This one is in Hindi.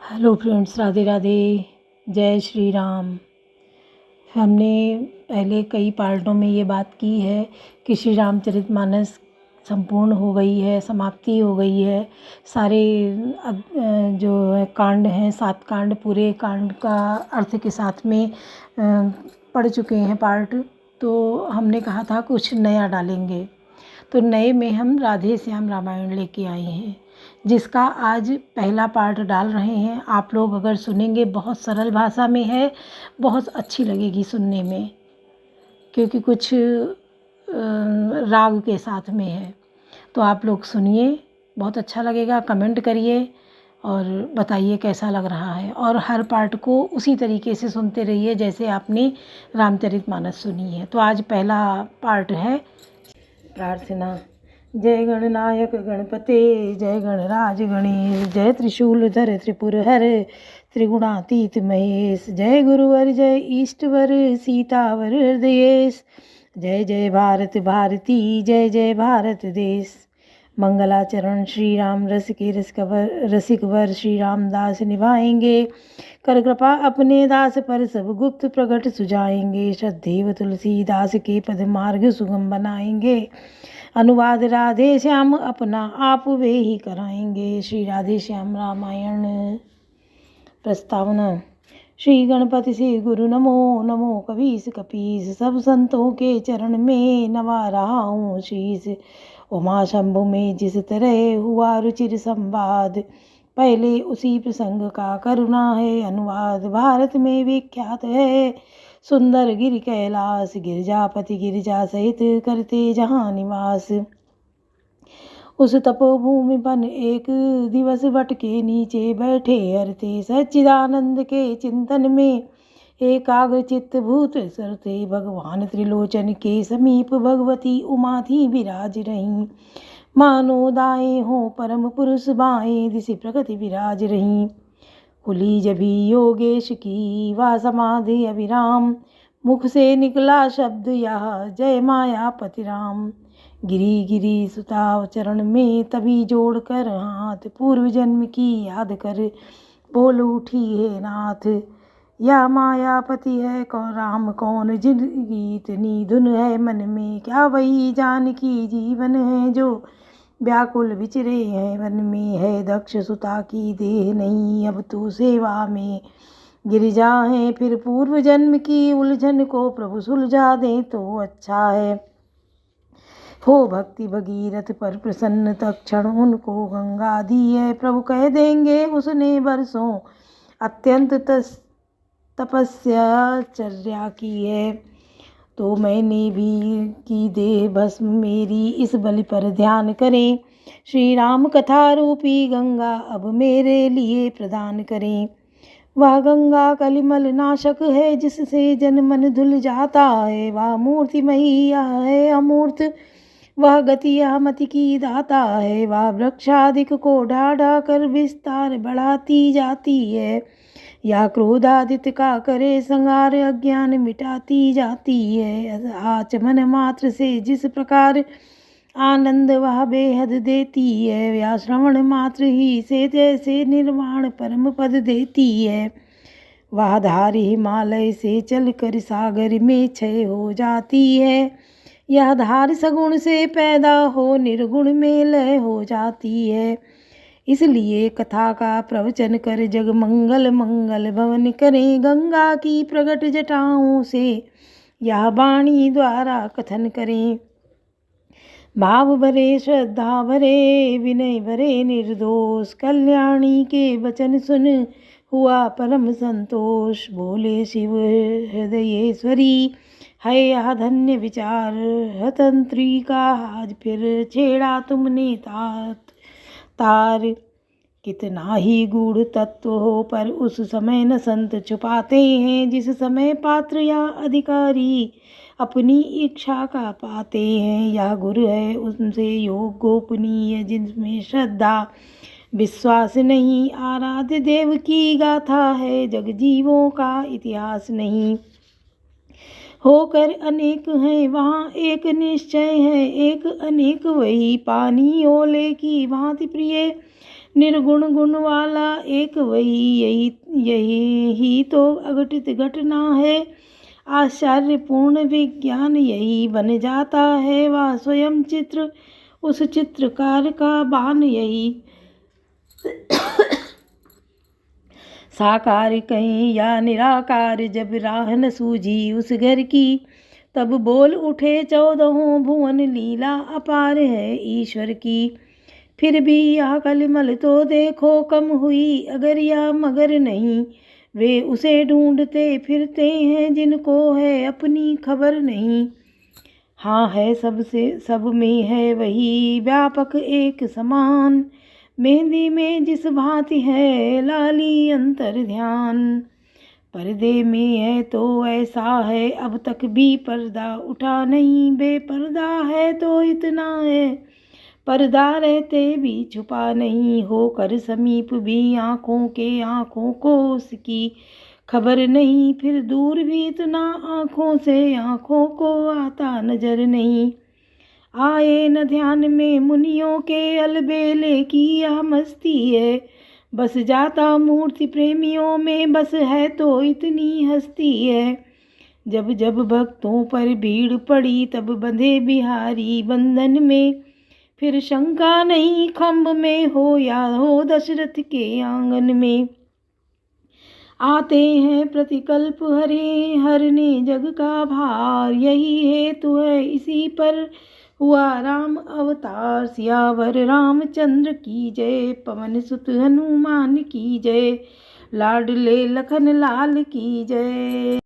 हेलो फ्रेंड्स, राधे राधे, जय श्री राम। हमने पहले कई पार्टों में ये बात की है कि श्री रामचरितमानस संपूर्ण हो गई है, समाप्ति हो गई है। सारे जो है कांड हैं, 7 कांड, पूरे कांड का अर्थ के साथ में पढ़ चुके हैं पार्ट। तो हमने कहा था कुछ नया डालेंगे, तो नए में हम राधे श्याम रामायण लेके आए हैं, जिसका आज पहला पार्ट डाल रहे हैं। आप लोग अगर सुनेंगे, बहुत सरल भाषा में है, बहुत अच्छी लगेगी सुनने में, क्योंकि कुछ राग के साथ में है। तो आप लोग सुनिए, बहुत अच्छा लगेगा। कमेंट करिए और बताइए कैसा लग रहा है, और हर पार्ट को उसी तरीके से सुनते रहिए जैसे आपने रामचरितमानस सुनी है। तो आज पहला पार्ट है प्रार्थना। जय गणनायक गणपते, जय गणराज गणेश, जय त्रिशूलधर त्रिपुरहर, त्रिगुणातीत महेश, जय गुरुवर जय ईष्टवर, सीतावर हृदयेश, जय जय भारत भारती, जय जय भारत देश। मंगलाचरण श्री राम रस के रसिकवर श्री रामदास निभाएंगे, कर कृपा अपने दास पर सब गुप्त प्रगट सुझाएंगे। श्रद्धेव तुलसीदास के पद मार्ग सुगम बनाएंगे, अनुवाद राधे श्याम अपना आप वे ही कराएंगे। श्री राधे श्याम रामायण। प्रस्तावना। श्री गणपति से गुरु नमो, नमो कबीस कपीस, सब संतों के चरण में नवा रहा हूँ शीस। उमा शंभु में जिस तरह हुआ रुचिर संवाद, पहले उसी प्रसंग का करुणा है अनुवाद। भारत में विख्यात है सुंदर गिर कैलाश, गिरजापति गिरजा सहित करते जहाँ निवास। उस तपोभूमि पर एक दिवस वट के नीचे बैठे हरते, सच्चिदानंद के चिंतन में एकाग्र चित्त भूत सरते। भगवान त्रिलोचन के समीप भगवती उमा थी विराज रही, मानो दाएं हो परम पुरुष बाएं दिशि प्रकृति विराज रही। कुली जभी योगेश की वह समाधि अविराम, मुख से निकला शब्द यह जय मायापति राम। गिरी गिरी सुताव चरण में तभी जोड़ कर हाथ, पूर्व जन्म की याद कर बोल उठी है नाथ। या मायापति है कौन राम कौन, जिनकी इतनी धुन है मन में, क्या वही जानकी जीवन है जो व्याकुल विचरे हैं वन में। है दक्ष सुता की देह नहीं अब तू सेवा में, गिरिजा है फिर पूर्व जन्म की उलझन को प्रभु सुलझा दे तो अच्छा है। हो भक्ति भगीरथ पर प्रसन्न, तत्क्षण उनको गंगा दी है, प्रभु कह देंगे उसने बरसों अत्यंत तपस्या चर्या की है। तो मैंने भी की देह भस्म मेरी, इस बलि पर ध्यान करें। श्री राम कथा रूपी गंगा अब मेरे लिए प्रदान करें। वह गंगा कलिमल नाशक है, जिससे जन मन धुल जाता है। वह मूर्ति मैया है अमूर्त, वह गति मति की दाता है। वह वृक्षादिक को ढा ढा कर विस्तार बढ़ाती जाती है, या क्रोधादित्य का करे संहार अज्ञान मिटाती जाती है। आचमन मात्र से जिस प्रकार आनंद वह बेहद देती है, या श्रवण मात्र ही से जैसे निर्वाण परम पद देती है। वह धार हिमालय से चलकर सागर में क्षय हो जाती है, यह धार सगुण से पैदा हो निर्गुण में लय हो जाती है। इसलिए कथा का प्रवचन कर जग मंगल मंगल भवन करें। गंगा की प्रगट जटाओं से यह वाणी द्वारा कथन करें। भाव भरे श्रद्धा भरे विनय भरे निर्दोष, कल्याणी के वचन सुन हुआ परम संतोष। बोले शिव हृदयेश्वरी है यह धन्य विचार, हतंत्री का आज फिर छेड़ा तुमने तार। कितना ही गूढ़ तत्व हो पर उस समय न संत छुपाते हैं, जिस समय पात्र या अधिकारी अपनी इच्छा का पाते हैं। यह गुरु है उनसे योग गोपनीय, जिनमें श्रद्धा विश्वास नहीं। आराध्य देव की गाथा है, जग जीवों का इतिहास नहीं। होकर अनेक हैं वहाँ एक निश्चय है, एक अनेक वही पानी ओले की भांति प्रिय। निर्गुण गुण वाला एक वही, यही तो अघटित घटना है। आश्चर्यपूर्ण विज्ञान यही बन जाता है, वह स्वयं चित्र उस चित्रकार का बान यही। साकार कहीं या निराकार, जब राह न सूझी उस घर की, तब बोल उठे 14 भुवन, लीला अपार है ईश्वर की। फिर भी यह कलिमल तो देखो कम हुई, अगर या मगर नहीं, वे उसे ढूंढते फिरते हैं जिनको है अपनी खबर नहीं। हाँ है सबसे, सब में है वही व्यापक एक समान, मेहंदी में जिस भांति है लाली अंतर ध्यान। पर्दे में है तो ऐसा है, अब तक भी पर्दा उठा नहीं, बेपर्दा है तो इतना है, पर्दा रहते भी छुपा नहीं, होकर समीप भी आँखों के आँखों को उसकी खबर नहीं, फिर दूर भी इतना आँखों से आँखों को आता नजर नहीं। आए न ध्यान में मुनियों के अलबेले की यह मस्ती है, बस जाता मूर्ति प्रेमियों में, बस है तो इतनी हस्ती है। जब जब भक्तों पर भीड़ पड़ी, तब बंधे बिहारी बंधन में, फिर शंका नहीं खम्भ में हो या हो दशरथ के आंगन में। आते हैं प्रतिकल्प हरे, हरने जग का भार, यही हेतु है इसी पर हुआ राम अवतार। सियावर रामचंद्र की जय, पवन सुत हनुमान की जय, लाडले लखन लाल की जय।